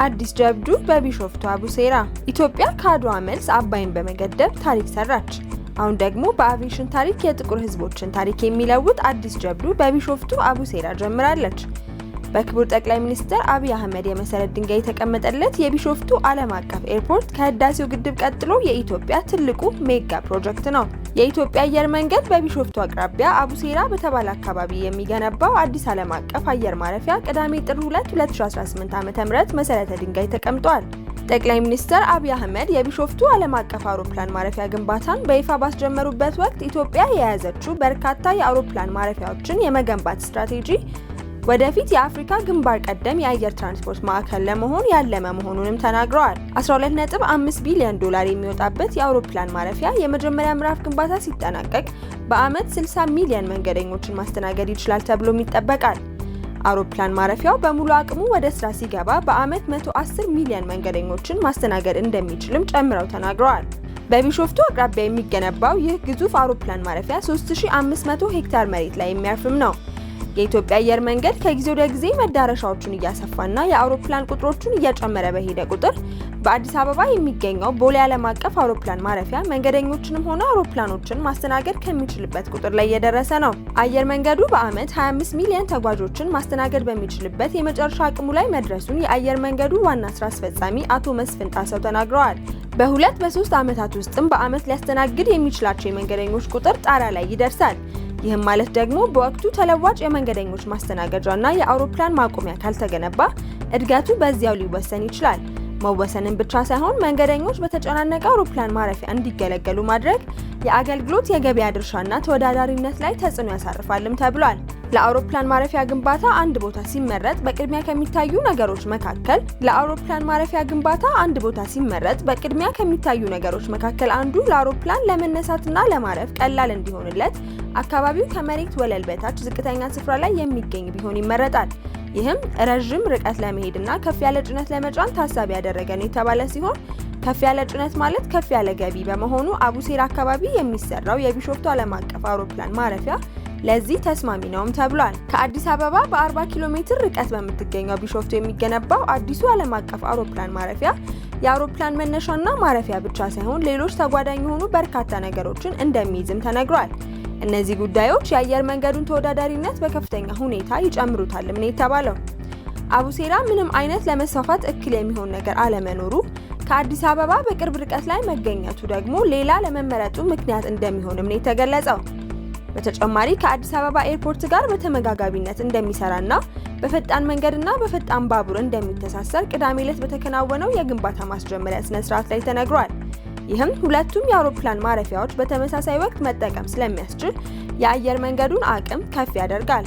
አዲስ ጀብዱ በቢሾፍቱ አቡሴራ። ኢትዮጵያ ከአድዋ መልስ አባይን በመገደብ ታሪክ ሰራች። አሁን ደግሞ በአቪዬሽን ታሪክ የጥቁር ሕዝቦችን ታሪክ የሚለውጥ አዲስ ጀብዱ በቢሾፍቱ አቡሴራ ጀምራለች። በክቡር ጠቅላይ ሚኒስትር አብይ አህመድ የመሰረት ድንጋይ የተቀመጠለት የቢሾፍቱ ዓለም አቀፍ ኤርፖርት ከህዳሴው ግድብ ቀጥሎ የኢትዮጵያ ትልቁ ሜጋ ፕሮጀክት ነው። የኢትዮጵያ አየር መንገድ በቢሾፍቱ አቅራቢያ አቡሴራ በተባለ አካባቢ የሚገነባው አዲስ ዓለም አቀፍ አየር ማረፊያ ቅዳሜ ጥር 2 2018 ዓ.ም መሰረተ ድንጋይ ተቀምጧል። ጠቅላይ ሚኒስትር አብይ አህመድ የቢሾፍቱ ዓለም አቀፍ አውሮፕላን ማረፊያ ግንባታን በይፋ ባስጀመሩበት ወቅት ኢትዮጵያ የያዘችው በርካታ የአውሮፕላን ማረፊያዎችን የመገንባት ስትራቴጂ ወደፊት የአፍሪካ ግንባር ቀደም የአየር ትራንስፖርት ማዕከል ለመሆን ያለመ መሆኑንም ተናግረዋል። 12.5 ቢሊዮን ዶላር የሚወጣበት የአውሮፕላን ማረፊያ የመጀመሪያ ምዕራፍ ግንባታ ሲጠናቀቅ በአመት 60 ሚሊዮን መንገደኞችን ማስተናገድ ይችላል ተብሎም ይጠበቃል። አውሮፕላን ማረፊያው በሙሉ አቅሙ ወደ ስራ ሲገባ በአመት 110 ሚሊዮን መንገደኞችን ማስተናገድ እንደሚችልም ጨምረው ተናግረዋል። በቢሾፍቱ አቅራቢያ የሚገነባው ይህ ግዙፍ አውሮፕላን ማረፊያ 3500 ሄክታር መሬት ላይ የሚያርፍም ነው። የኢትዮጵያ አየር መንገድ ከጊዜ ወደ ጊዜ መዳረሻዎቹን እያሰፋና የአውሮፕላን ቁጥሮቹን እየጨመረ በሄደ ቁጥር በአዲስ አበባ የሚገኘው ቦሌ ዓለም አቀፍ አውሮፕላን ማረፊያ መንገደኞችንም ሆነ አውሮፕላኖችን ማስተናገድ ከሚችልበት ቁጥር ላይ እየደረሰ ነው። አየር መንገዱ በአመት 25 ሚሊዮን ተጓዦችን ማስተናገድ በሚችልበት የመጨረሻ አቅሙ ላይ መድረሱን የአየር መንገዱ ዋና ስራ አስፈጻሚ አቶ መስፍን ጣሰው ተናግረዋል። በ2-3 ዓመታት ውስጥም በአመት ሊያስተናግድ የሚችላቸው የመንገደኞች ቁጥር ጣራ ላይ ይደርሳል። ይህም ማለት ደግሞ በወቅቱ ተለዋጭ የመንገደኞች ማስተናገጃና የአውሮፕላን ማቆሚያ ካልተገነባ እድገቱ በዚያው ሊወሰን ይችላል። መወሰንን ብቻ ሳይሆን መንገደኞች በተጨናነቀ አውሮፕላን ማረፊያ እንዲገለገሉ ማድረግ የአገልግሎት የገበያ ድርሻና ተወዳዳሪነት ላይ ተጽዕኖ ያሳርፋልም ተብሏል። ለአውሮፕላን ማረፊያ ግንባታ አንድ ቦታ ሲመረጥ በቅድሚያ ከሚታዩ ነገሮች መካከል አንዱ ለአውሮፕላን ለመነሳትና ለማረፍ ቀላል እንዲሆንለት አካባቢው ከመሬት ወለል በታች ዝቅተኛ ስፍራ ላይ የሚገኝ ቢሆን ይመረጣል። ይህም ረዥም ርቀት ለመሄድና ከፍ ያለ ጭነት ለመጫን ታሳቢ ያደረገ ነው የተባለ ሲሆን ከፍ ያለ ጭነት ማለት ከፍ ያለ ገቢ በመሆኑ አቡሴራ አካባቢ የሚሰራው የቢሾፍቱ ዓለም አቀፍ አውሮፕላን ማረፊያ ለዚህ ተስማሚ ነውም ተብሏል። ከአዲስ አበባ በ40 ኪሎ ሜትር ርቀት በምትገኘው ቢሾፍቱ የሚገነባው አዲሱ ዓለም አቀፍ አውሮፕላን ማረፊያ የአውሮፕላን መነሻና ማረፊያ ብቻ ሳይሆን ሌሎች ተጓዳኝ የሆኑ በርካታ ነገሮችን እንደሚይዝም ተነግሯል። እነዚህ ጉዳዮች የአየር መንገዱን ተወዳዳሪነት በከፍተኛ ሁኔታ ይጨምሩታልም ነው የተባለው። አቡሴራ ምንም አይነት ለመስፋፋት እክል የሚሆን ነገር አለመኖሩ ከአዲስ አበባ በቅርብ ርቀት ላይ መገኘቱ ደግሞ ሌላ ለመመረጡ ምክንያት እንደሚሆንም ነው የተገለጸው። በተጨማሪ ከአዲስ አበባ ኤርፖርት ጋር በተመጋጋቢነት እንደሚሰራና በፈጣን መንገድና በፈጣን ባቡር እንደሚተሳሰር ቅዳሜ ዕለት በተከናወነው የግንባታ ማስጀመሪያ ስነ ስርዓት ላይ ተነግሯል። ይህም ሁለቱም የአውሮፕላን ማረፊያዎች በተመሳሳይ ወቅት መጠቀም ስለሚያስችል የአየር መንገዱን አቅም ከፍ ያደርጋል።